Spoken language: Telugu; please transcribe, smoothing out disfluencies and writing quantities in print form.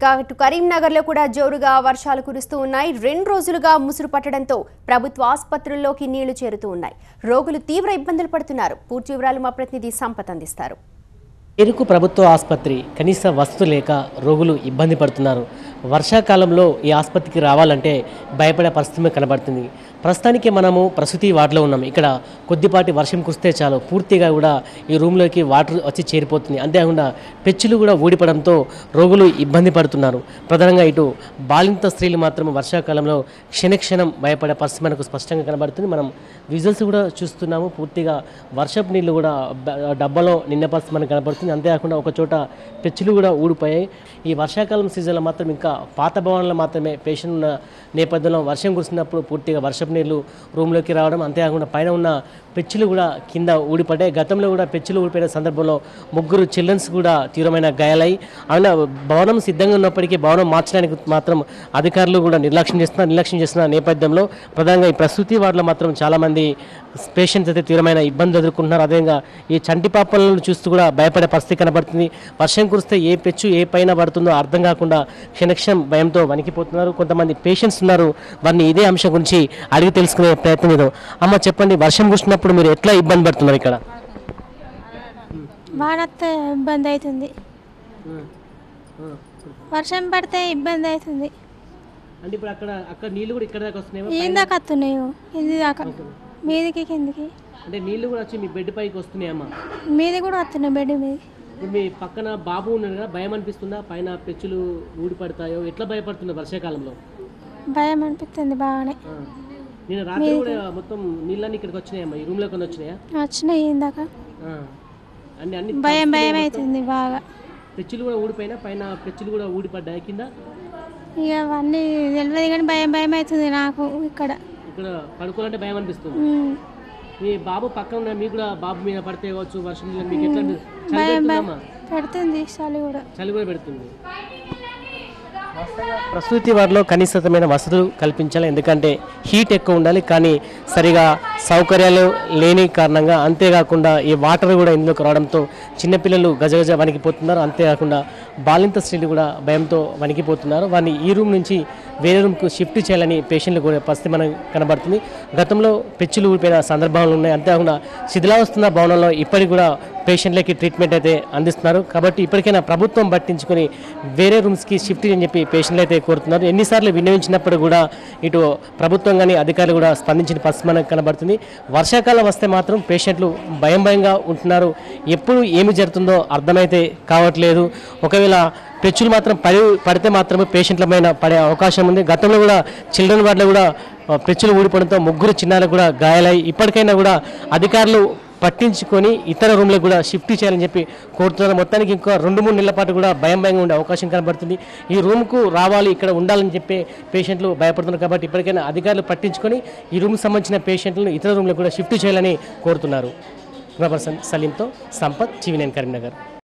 ఇటు కరీంనగర్లో కూడా జోరుగా వర్షాలు కురుస్తూ ఉన్నాయి. 2 రోజులుగా ముసురు పట్టడంతో ప్రభుత్వ ఆసుపత్రుల్లోకి నీళ్లు చేరుతూ ఉన్నాయి. రోగులు తీవ్ర ఇబ్బందులు పడుతున్నారు. పూర్తి వివరాలు మా ప్రతినిధి సంపత్ అందిస్తారు. ఎరుకు ప్రభుత్వ ఆసుపత్రి కనీస వసతులు లేక రోగులు ఇబ్బంది పడుతున్నారు. వర్షాకాలంలో ఈ ఆసుపత్రికి రావాలంటే భయపడే పరిస్థితి కనబడుతుంది. ప్రస్తుతానికి మనము ప్రసూతి వార్డులో ఉన్నాం. ఇక్కడ కొద్దిపాటి వర్షం కురిస్తే చాలు పూర్తిగా కూడా ఈ రూమ్లోకి వాటర్ వచ్చి చేరిపోతుంది. అంతేకాకుండా పెచ్చులు కూడా ఊడిపడంతో రోగులు ఇబ్బంది పడుతున్నారు. ప్రధానంగా ఇటు బాలింత స్త్రీలు మాత్రం వర్షాకాలంలో క్షణక్షణం భయపడే పరిస్థితి మనకు స్పష్టంగా కనబడుతుంది. మనం విజువల్స్ కూడా చూస్తున్నాము. పూర్తిగా వర్షపు నీళ్ళు కూడా డబ్బాలో నిన్న పరిస్థితి మనకు కనబడుతుంది. అంతేకాకుండా ఒక చోట పెచ్చులు కూడా ఊడిపోయాయి. ఈ వర్షాకాలం సీజన్లో మాత్రం ఇంకా పాత భవనంలో మాత్రమే పేషెంట్ ఉన్న నేపథ్యంలో వర్షం కురిసినప్పుడు పూర్తిగా వర్షపు నీళ్ళు రూమ్లోకి రావడం, అంతేకాకుండా పైన ఉన్న పెచ్చులు కూడా కింద ఊడిపడ్డాయి. గతంలో కూడా పెచ్చులు ఊడిపోయిన సందర్భంలో 3 చిల్డ్రన్స్ కూడా తీవ్రమైన గాయాలై అయినా భవనం సిద్ధంగా ఉన్నప్పటికీ భవనం మార్చడానికి మాత్రం అధికారులు కూడా నిర్లక్ష్యం చేస్తున్న నేపథ్యంలో ప్రధానంగా ఈ ప్రసూతి వార్డులో మాత్రం చాలామంది పేషెంట్స్ అయితే తీవ్రమైన ఇబ్బందులు ఎదుర్కొంటున్నారు. అదేవిధంగా ఈ చంటి పాపలను చూస్తూ కూడా భయపడే పరిస్థితి కనబడుతుంది. వర్షం కురిస్తే ఏ పెచ్చు ఏ పైన పడుతుందో అర్థం కాకుండా క్షణక్షణం భయంతో వణికిపోతున్నారు. కొంతమంది పేషెంట్స్ ఉన్నారు. వారిని ఇదే అంశం గురించి అడిగి తెలుసుకునే ప్రయత్నం చేద్దాం. అమ్మ చెప్పండి, వర్షం కురిసినప్పుడు మీరు ఎట్లా ఇబ్బంది పడుతున్నారు? ఇక్కడ వానొస్తే ఇబ్బంది అవుతుంది, వర్షం పడితే ఇబ్బంది అవుతుంది. అంటే ఇప్పుడు అక్కడ నీళ్ళు కూడా ఇక్కడ దాకా వస్తున్నాయి, ఏం దాకా వస్తున్నాయో ఇది దాకా మీదికి కిందికి. అంటే నీళ్ళు కూడా వచ్చి మీ బెడ్ పైకి వస్తున్నాయమ్మా? మీది కూడా వస్తున్నాయి బెడ్ మీద. ఇప్పుడు మీ పక్కన బాబు ఉన్నాడు కదా, భయం అనిపిస్తుందా? పైన పెచ్చులు ఊడిపడతాయో ఎట్లా భయపడుతున్నారు వర్షాకాలంలో? భయం అనిపిస్తుంది బాగానే. నేను రాత్రి కూడా మొత్తం నీళ్ళని ఇక్కడికి వచ్చినాయమ్మా, ఈ రూమ్లోకి వచ్చినాయా? వచ్చినాయి ఇందాక. అన్ని భయం భయం అవుతుంది బాగా. పెచ్చులు కూడా ఊడిపోయినా, పైన పెచ్చులు కూడా ఊడిపడ్డాయి కింద. ఇక అవన్నీ తెలియదు కానీ భయం భయం అవుతుంది నాకు. ఇక్కడ పడుకోవాలంటే భయం అనిపిస్తుంది. మీ బాబు పక్కన ఉన్న మీకు కూడా బాబు మీద పడితే కావచ్చు వర్షం నీళ్ళు, మీకు ఎట్లా భయం పెడుతుంది, చలి కూడా పెడుతుంది. ప్రసూతి వారిలో కనీసమైన వసతులు కల్పించాలి. ఎందుకంటే హీట్ ఎక్కువ ఉండాలి, కానీ సరిగా సౌకర్యాలు లేని కారణంగా, అంతేకాకుండా ఈ వాటర్ కూడా ఇందులోకి రావడంతో చిన్నపిల్లలు గజగజ వణికిపోతున్నారు. అంతేకాకుండా బాలింత స్త్రీలు కూడా భయంతో వణికిపోతున్నారు. వారిని ఈ రూమ్ నుంచి వేరే రూమ్కు షిఫ్ట్ చేయాలని పేషెంట్లు కూడా పరిస్థితి మనకు కనబడుతుంది. గతంలో పెచ్చులు ఊడిపోయిన సందర్భాలు ఉన్నాయి. అంతేకాకుండా శిథిలావస్తున్న భవనంలో ఇప్పటికి కూడా పేషెంట్లకి ట్రీట్మెంట్ అయితే అందిస్తున్నారు. కాబట్టి ఇప్పటికైనా ప్రభుత్వం పట్టించుకొని వేరే రూమ్స్కి షిఫ్ట్ అని చెప్పి పేషెంట్లు అయితే కోరుతున్నారు. ఎన్నిసార్లు విన్నవించినప్పుడు కూడా ఇటు ప్రభుత్వం కానీ అధికారులు కూడా స్పందించిన పరిస్థితి మనకు కనబడుతుంది. వర్షాకాలం వస్తే మాత్రం పేషెంట్లు భయంగా ఉంటున్నారు. ఎప్పుడు ఏమి జరుగుతుందో అర్థమైతే కావట్లేదు. ఒకవేళ పెచ్చులు మాత్రం పడితే మాత్రమే పేషెంట్ల పైన పడే అవకాశం ఉంది. గతంలో కూడా చిల్డ్రన్ వార్డులో కూడా పెచ్చులు ఊడిపోవడంతో 3 చిన్నారులకు కూడా గాయాలై ఇప్పటికైనా కూడా అధికారులు పట్టించుకొని ఇతర రూమ్లకు కూడా షిఫ్ట్ చేయాలని చెప్పి కోరుతున్నారు. మొత్తానికి ఇంకా 2-3 నెలల పాటు కూడా భయంగా ఉండే అవకాశం కనబడుతుంది. ఈ రూమ్కు రావాలి, ఇక్కడ ఉండాలని చెప్పి పేషెంట్లు భయపడుతున్నారు. కాబట్టి ఇప్పటికైనా అధికారులు పట్టించుకొని ఈ రూమ్కి సంబంధించిన పేషెంట్లను ఇతర రూమ్లకు కూడా షిఫ్ట్ చేయాలని కోరుతున్నారు. పర్సన్ సలీంతో సంపత్, TV9 కరీంనగర్.